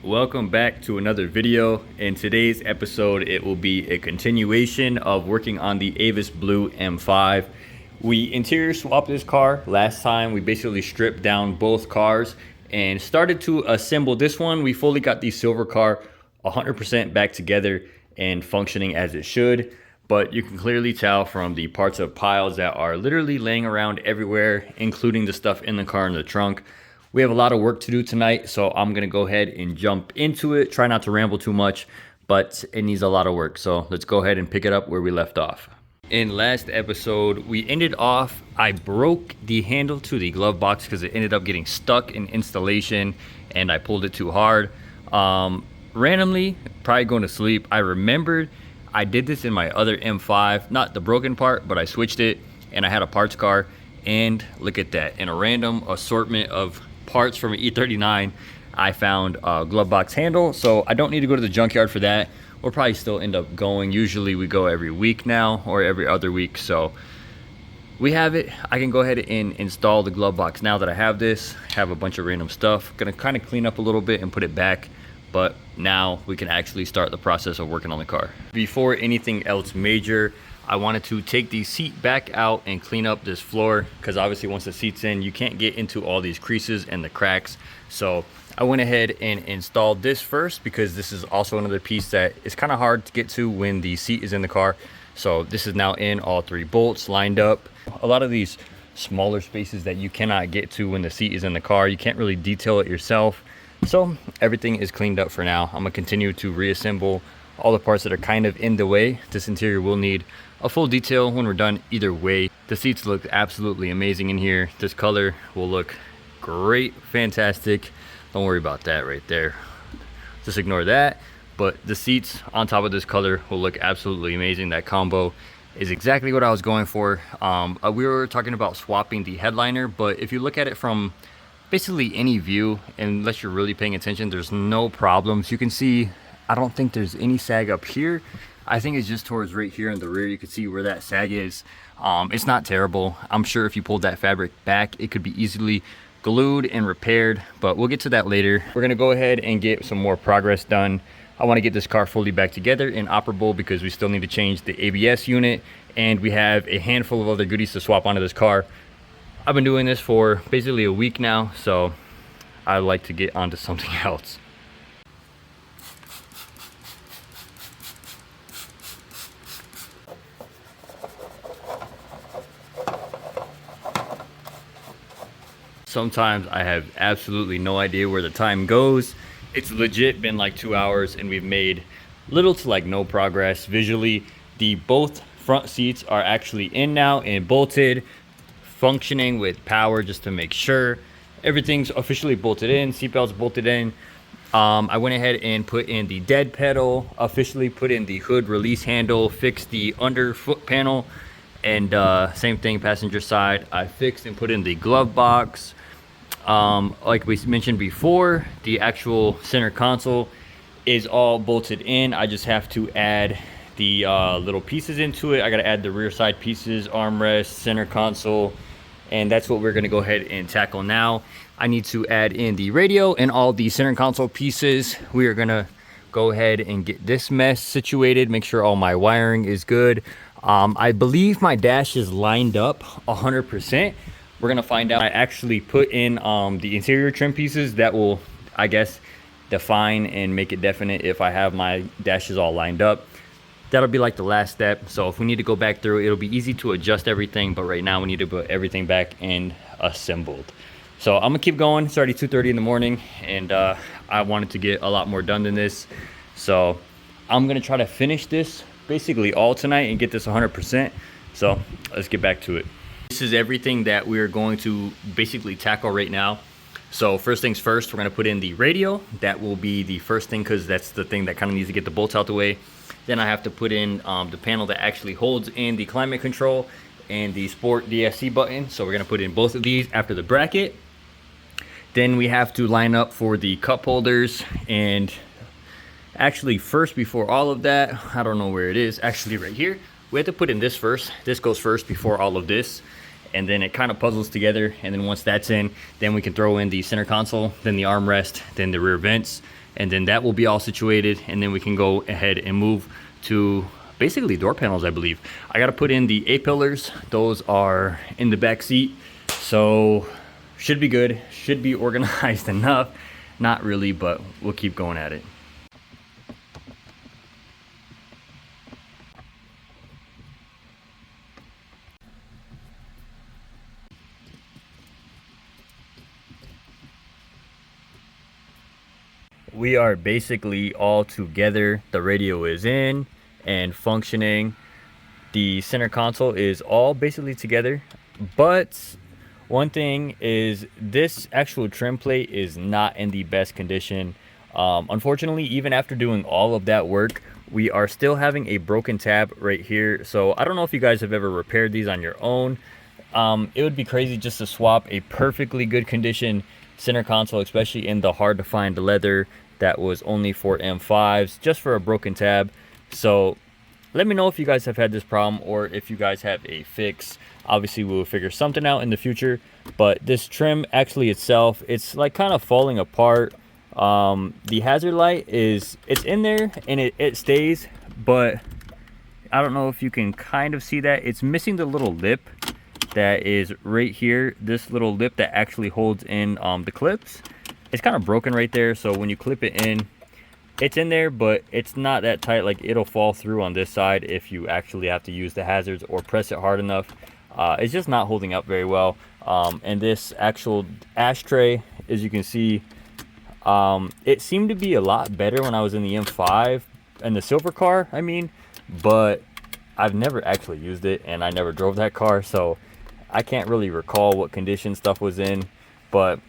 Welcome back to another video. In today's episode, it will be a continuation of working on the Avis Blue M5. We interior swapped this car last time. We basically stripped down both cars and started to assemble this one. We fully got the silver car 100% back together and functioning as it should. But you can clearly tell from the parts of piles that are literally laying around everywhere, including the stuff in the car in the trunk. We have a lot of work to do tonight, so I'm gonna go ahead and jump into it. Try not to ramble too much, but it needs a lot of work. So let's go ahead and pick it up where we left off. In last episode, we ended off, I broke the handle to the glove box because it ended up getting stuck in installation and I pulled it too hard. Randomly, probably going to sleep, I remembered I did this in my other M5, not the broken part, but I switched it and I had a parts car. And look at that, in a random assortment of parts from an E39, I found a glove box handle. So I don't need to go to the junkyard for that. We'll probably still end up going. Usually we go every week now or every other week. So we have it. I can go ahead and install the glove box now that I have this. Have a bunch of random stuff. Gonna kind of clean up a little bit and put it back. But now we can actually start the process of working on the car. Before anything else major, I wanted to take the seat back out and clean up this floor because obviously once the seat's in, you can't get into all these creases and the cracks. So I went ahead and installed this first because this is also another piece that is kind of hard to get to when the seat is in the car. So this is now in, all 3 bolts lined up. A lot of these smaller spaces that you cannot get to when the seat is in the car, you can't really detail it yourself. So everything is cleaned up for now. I'm gonna continue to reassemble all the parts that are kind of in the way. This interior will need a full detail when we're done either way. The seats look absolutely amazing in here. This color will look great, fantastic. Don't worry about that right there. Just ignore that. But the seats on top of this color will look absolutely amazing. That combo is exactly what I was going for. We were talking about swapping the headliner, but if you look at it from basically any view, unless you're really paying attention, there's no problems. You can see, I don't think there's any sag up here. I think it's just towards right here in the rear. You can see where that sag is. It's not terrible. I'm sure if you pulled that fabric back, it could be easily glued and repaired, but we'll get to that later. We're gonna go ahead and get some more progress done. I wanna get this car fully back together and operable because we still need to change the ABS unit and we have a handful of other goodies to swap onto this car. I've been doing this for basically a week now, so I'd like to get onto something else. Sometimes I have absolutely no idea where the time goes. It's legit been like 2 hours and we've made little to like no progress visually. Both front seats are actually in now and bolted, functioning with power just to make sure. Everything's officially bolted in, seatbelt's bolted in. I went ahead and put in the dead pedal, officially put in the hood release handle, fixed the underfoot panel, and same thing passenger side. I fixed and put in the glove box. Like we mentioned before, the actual center console is all bolted in. I just have to add the little pieces into it. I gotta add the rear side pieces, armrest, center console, and that's what we're gonna go ahead and tackle now. I need to add in the radio and all the center console pieces. We are gonna go ahead and get this mess situated, make sure all my wiring is good. I believe my dash is lined up 100%. We're gonna find out. I actually put in the interior trim pieces that will, I guess, define and make it definite if I have my dashes all lined up. That'll be like the last step. So if we need to go back through, it'll be easy to adjust everything, but right now we need to put everything back and assembled. So I'm gonna keep going. It's already 2:30 in the morning and I wanted to get a lot more done than this. So I'm gonna try to finish this basically all tonight and get this 100%. So let's get back to it. This is everything that we're going to basically tackle right now. So first things first, we're gonna put in the radio. That will be the first thing because that's the thing that kind of needs to get the bolts out the way. Then I have to put in the panel that actually holds in the climate control and the sport DSC button. So we're gonna put in both of these after the bracket. Then we have to line up for the cup holders, and actually first before all of that, I don't know where it is, actually right here. We have to put in this first. This goes first before all of this. and then it kind of puzzles together. And then once that's in, then we can throw in the center console, then the armrest, then the rear vents, and then that will be all situated, and then we can go ahead and move to basically door panels. I believe I got to put in the A-pillars. Those are in the back seat, so should be good, should be organized enough. Not really, but we'll keep going at it. We are basically all together. The radio is in and functioning. The center console is all basically together, but one thing is this actual trim plate is not in the best condition. Unfortunately, even after doing all of that work, we are still having a broken tab right here. So I don't know if you guys have ever repaired these on your own. It would be crazy just to swap a perfectly good condition center console, especially in the hard to find leather that was only for M5s, just for a broken tab. So let me know if you guys have had this problem or if you guys have a fix. Obviously we will figure something out in the future, but this trim actually itself, it's like kind of falling apart. The hazard light it's in there and it stays, but I don't know if you can kind of see that it's missing the little lip that is right here. This little lip that actually holds in the clips, it's kind of broken right there. So when you clip it in, it's in there, but it's not that tight. Like, it'll fall through on this side if you actually have to use the hazards or press it hard enough. It's just not holding up very well. And this actual ashtray, as you can see, it seemed to be a lot better when I was in the M5 and the silver car, I mean, but I've never actually used it and I never drove that car, so I can't really recall what condition stuff was in, but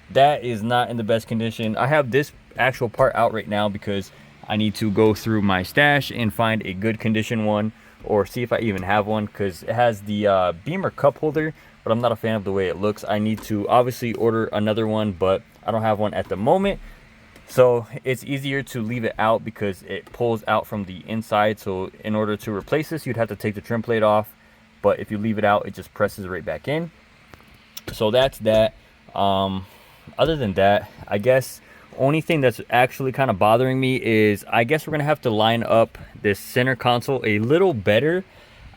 that is not in the best condition. I have this actual part out right now because I need to go through my stash and find a good condition one, or see if I even have one, because it has the Beamer cup holder, but I'm not a fan of the way it looks. I need to obviously order another one, but I don't have one at the moment. So it's easier to leave it out because it pulls out from the inside. So in order to replace this, you'd have to take the trim plate off, but if you leave it out, it just presses right back in. So that's that. Other than that, I guess only thing that's actually kind of bothering me is I guess we're gonna have to line up this center console a little better.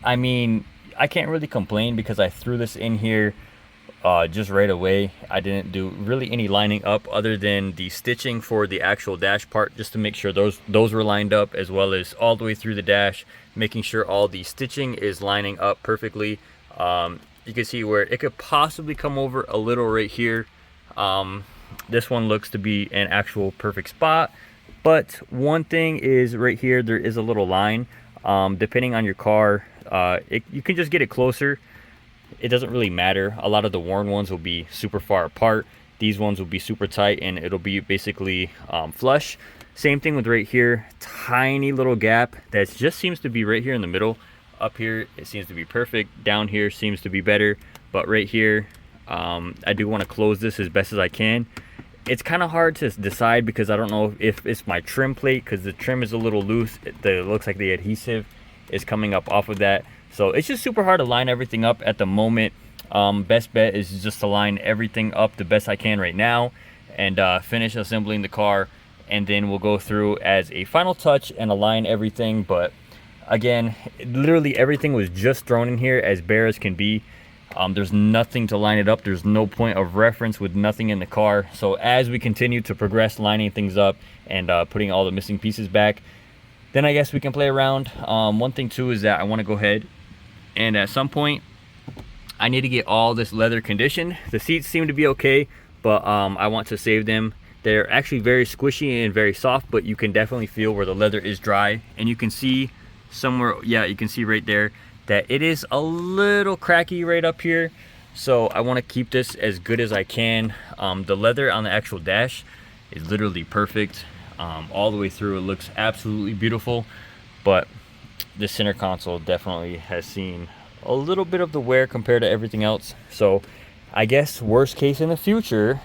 I mean, I can't really complain because I threw this in here just right away. I didn't do really any lining up other than the stitching for the actual dash part, just to make sure those were lined up, as well as all the way through the dash, making sure all the stitching is lining up perfectly. You can see where it could possibly come over a little right here. This one looks to be an actual perfect spot, but one thing is right here there is a little line. Depending on your car, you can just get it closer. It doesn't really matter. A lot of the worn ones will be super far apart. These ones will be super tight and it'll be basically flush. Same thing with right here, tiny little gap that just seems to be right here in the middle. Up here it seems to be perfect, down here seems to be better, but right here I do want to close this as best as I can. It's kind of hard to decide because I don't know if it's my trim plate, because the trim is a little loose. It looks like the adhesive is coming up off of that, so it's just super hard to line everything up at the moment. Best bet is just to line everything up the best I can right now and finish assembling the car, and then we'll go through as a final touch and align everything. But again, literally everything was just thrown in here as bare as can be. There's nothing to line it up. There's no point of reference with nothing in the car. So as we continue to progress lining things up and putting all the missing pieces back, then I guess we can play around. One thing too is that I want to go ahead and at some point I need to get all this leather conditioned. The seats seem to be okay, but I want to save them. They're actually very squishy and very soft, but you can definitely feel where the leather is dry, and you can see somewhere, yeah, you can see right there that it is a little cracky right up here. So I want to keep this as good as I can. The leather on the actual dash is literally perfect. All the way through it looks absolutely beautiful, but the center console definitely has seen a little bit of the wear compared to everything else. So I guess worst case in the future,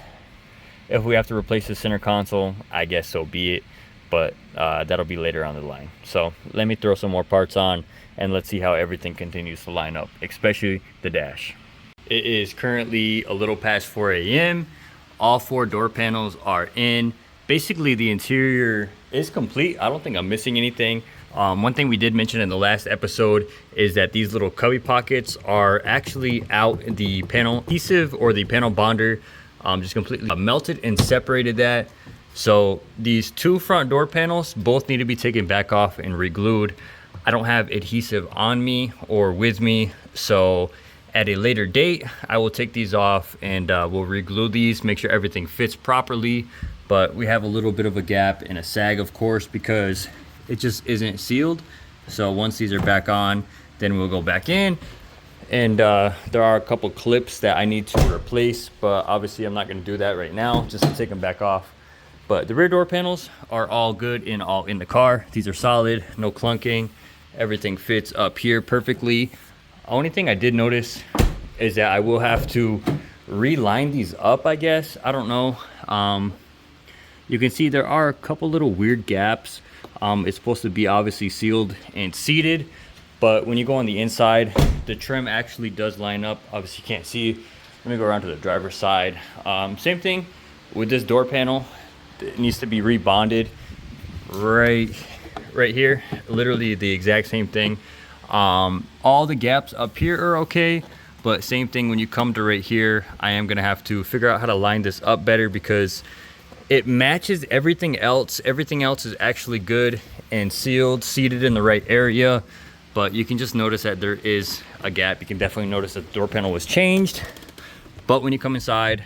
if we have to replace the center console, I guess so be it, but that'll be later on the line. So let me throw some more parts on and let's see how everything continues to line up, especially the dash. It is currently a little past 4 a.m. All 4 door panels are in. basically the interior is complete. I don't think I'm missing anything. One thing we did mention in the last episode is that these little cubby pockets are actually out in the panel adhesive or the panel bonder. Just completely melted and separated that. So these two front door panels both need to be taken back off and re-glued. I don't have adhesive on me or with me, so at a later date I will take these off and we'll re-glue these, make sure everything fits properly. But we have a little bit of a gap and a sag, of course, because it just isn't sealed. So once these are back on, then we'll go back in. And there are a couple clips that I need to replace, but obviously I'm not going to do that right now, just to take them back off. But the rear door panels are all good and all in the car. These are solid, no clunking. Everything fits up here perfectly. Only thing I did notice is that I will have to reline these up, I guess. I don't know. You can see there are a couple little weird gaps. It's supposed to be obviously sealed and seated, but when you go on the inside, the trim actually does line up. Obviously you can't see. Let me go around to the driver's side. Same thing with this door panel. It needs to be rebonded right here. Literally the exact same thing. All the gaps up here are okay, but same thing when you come to right here. I am gonna have to figure out how to line this up better because it matches everything else. Everything else is actually good and sealed, seated in the right area, but you can just notice that there is a gap. You can definitely notice that the door panel was changed, but when you come inside,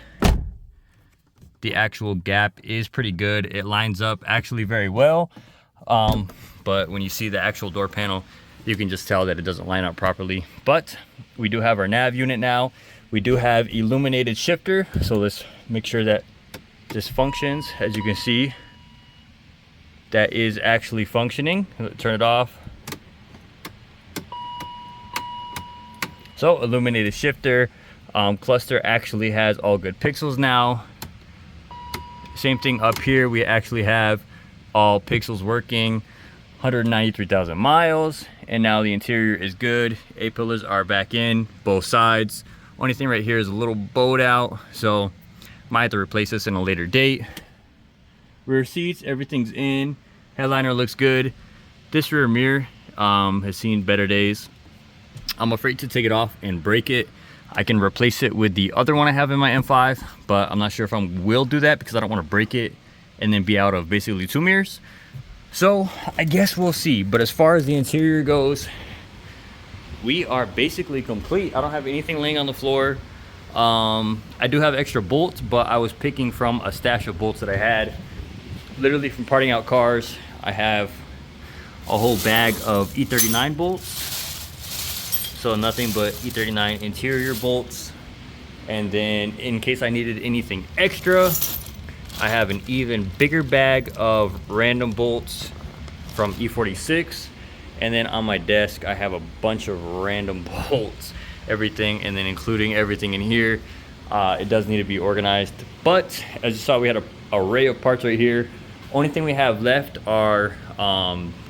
the actual gap is pretty good. It lines up actually very well, but when you see the actual door panel, you can just tell that it doesn't line up properly. But we do have our nav unit now. We do have illuminated shifter, so let's make sure that this functions. As you can see, that is actually functioning. Turn it off. So illuminated shifter. Cluster actually has all good pixels now. Same thing up here, we actually have all pixels working. 193,000 miles, and now the interior is good. A-pillars are back in both sides. Only thing right here is a little bowed out, so might have to replace this in a later date. Rear seats, everything's in. Headliner looks good. This rear mirror has seen better days. I'm afraid to take it off and break it. I can replace it with the other one I have in my M5, but I'm not sure if I will do that because I don't want to break it and then be out of basically two mirrors. So I guess we'll see. But as far as the interior goes, we are basically complete. I don't have anything laying on the floor. I do have extra bolts, but I was picking from a stash of bolts that I had literally from parting out cars. I have a whole bag of E39 bolts, so nothing but E39 interior bolts. And then in case I needed anything extra, I have an even bigger bag of random bolts from E46. And then on my desk I have a bunch of random bolts, everything, and then including everything in here. It does need to be organized, but as you saw, we had an array of parts right here. Only thing we have left are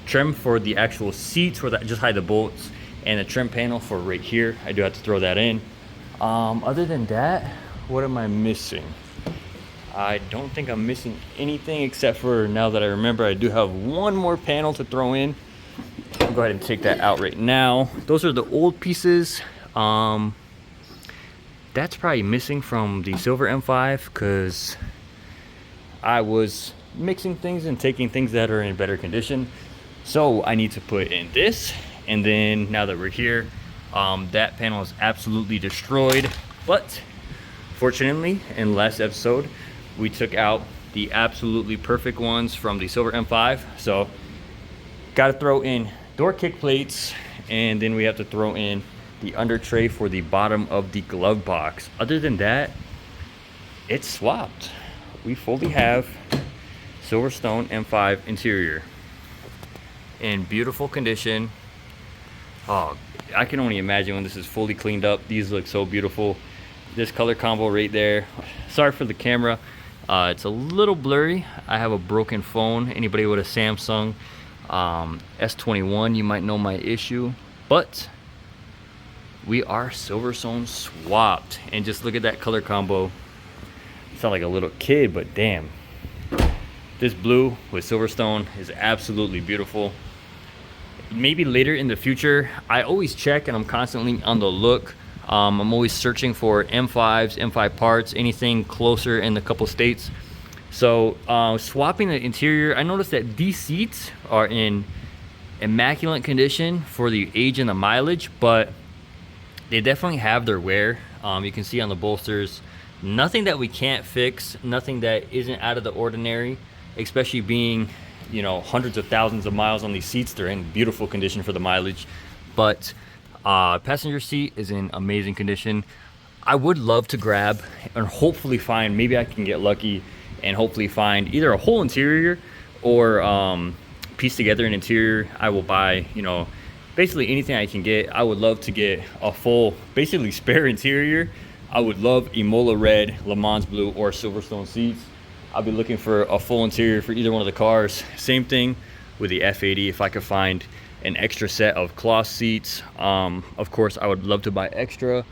trim for the actual seats where that just hide the bolts, and a trim panel for right here. I do have to throw that in. Other than that, what am I missing? I don't think I'm missing anything, except for, now that I remember, I do have one more panel to throw in. I'll go ahead and take that out right now. Those are the old pieces. That's probably missing from the silver M5 because I was mixing things and taking things that are in better condition. So I need to put in this, and then now that we're here, that panel is absolutely destroyed. But fortunately, in last episode, we took out the absolutely perfect ones from the silver M5. So got to throw in door kick plates, and then we have to throw in the under tray for the bottom of the glove box. Other than that, it's swapped. We fully have Silverstone M5 interior in beautiful condition. Oh, I can only imagine when this is fully cleaned up. These look so beautiful. This color combo right there. Sorry for the camera, it's a little blurry. I have a broken phone. Anybody with a Samsung S21, you might know my issue. But we are Silverstone swapped, and just look at that color combo. I sound like a little kid, but damn, This blue with Silverstone is absolutely beautiful. Maybe later in the future, I always check and I'm constantly on the look. I'm always searching for M5s, M5 parts, anything closer in a couple states. So swapping the interior, I noticed that these seats are in immaculate condition for the age and the mileage, but they definitely have their wear. You can see on the bolsters, nothing that we can't fix, nothing that isn't out of the ordinary, especially being, you know, hundreds of thousands of miles on these seats. They're in beautiful condition for the mileage, but passenger seat is in amazing condition. I would love to grab and hopefully find, maybe I can get lucky and hopefully find either a whole interior or piece together an interior. I will buy, you know, basically anything I can get. I would love to get a full, basically spare interior. I would love Imola red, Le Mans blue, or Silverstone seats. I'll be looking for a full interior for either one of the cars. Same thing with the F80. If I could find an extra set of cloth seats, of course I would love to buy extra.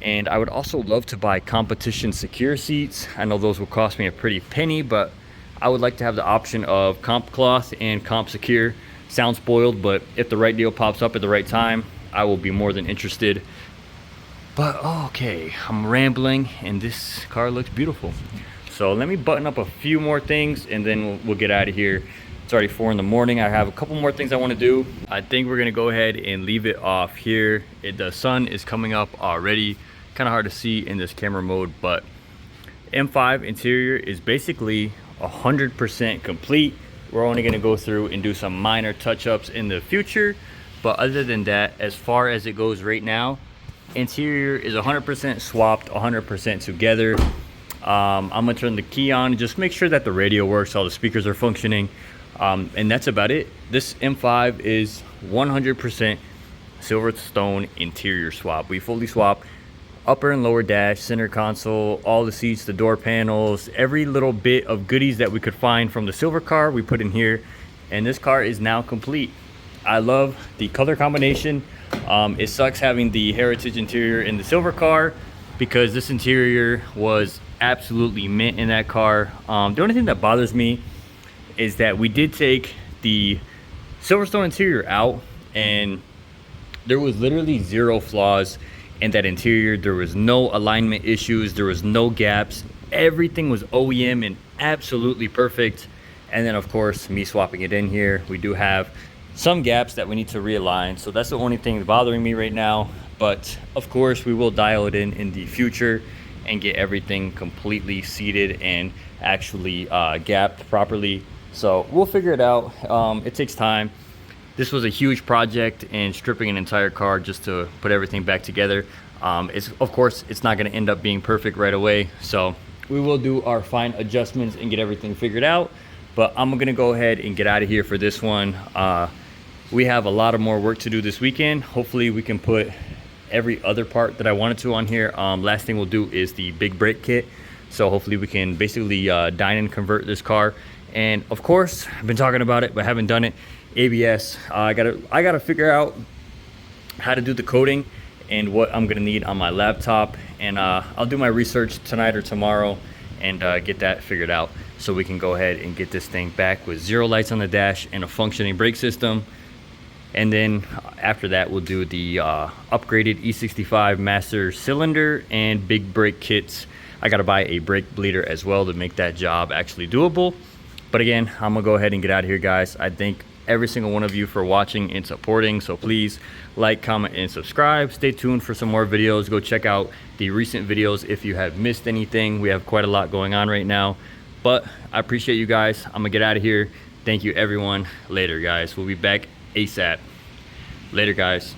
And I would also love to buy competition secure seats. I know those will cost me a pretty penny, but I would like to have the option of comp cloth and comp secure. Sounds spoiled, but if the right deal pops up at the right time, I will be more than interested. But okay, I'm rambling and this car looks beautiful. So let me button up a few more things and then we'll get out of here. It's already 4 in the morning. I have a couple more things I want to do. I think we're gonna go ahead and leave it off here. The sun is coming up already. Kind of hard to see in this camera mode, but M5 interior is basically 100% complete. We're only gonna go through and do some minor touch-ups in the future, but other than that, as far as it goes right now, interior is 100% swapped, 100% together. I'm gonna turn the key on and just make sure that the radio works, all the speakers are functioning, and that's about it. This M5 is 100% Silverstone interior swap. We fully swap upper and lower dash, center console, all the seats, the door panels, every little bit of goodies that we could find from the silver car we put in here, and this car is now complete. I love the color combination. It sucks having the heritage interior in the silver car because this interior was absolutely mint in that car. The only thing that bothers me is that we did take the Silverstone interior out and there was literally 0 flaws in that interior. There was no alignment issues, there was no gaps, everything was OEM and absolutely perfect. And then of course me swapping it in here, we do have some gaps that we need to realign, so that's the only thing bothering me right now. But of course we will dial it in the future and get everything completely seated and actually gapped properly. So we'll figure it out. It takes time. This was a huge project, and stripping an entire car just to put everything back together, of course it's not going to end up being perfect right away. So we will do our fine adjustments and get everything figured out. But I'm going to go ahead and get out of here for this one. We have a lot of more work to do this weekend. Hopefully we can put every other part that I wanted to on here. Last thing we'll do is the big brake kit. So hopefully we can basically dine and convert this car. And of course, I've been talking about it, but haven't done it. ABS. I gotta figure out how to do the coding and what I'm gonna need on my laptop. And I'll do my research tonight or tomorrow and get that figured out so we can go ahead and get this thing back with 0 lights on the dash and a functioning brake system. And then after that, we'll do the upgraded E65 master cylinder and big brake kits. I gotta buy a brake bleeder as well to make that job actually doable. But again, I'm gonna go ahead and get out of here, guys. I thank every single one of you for watching and supporting. So please like, comment, and subscribe. Stay tuned for some more videos. Go check out the recent videos if you have missed anything. We have quite a lot going on right now. But I appreciate you guys. I'm gonna get out of here. Thank you, everyone. Later, guys. We'll be back ASAP. Later, guys.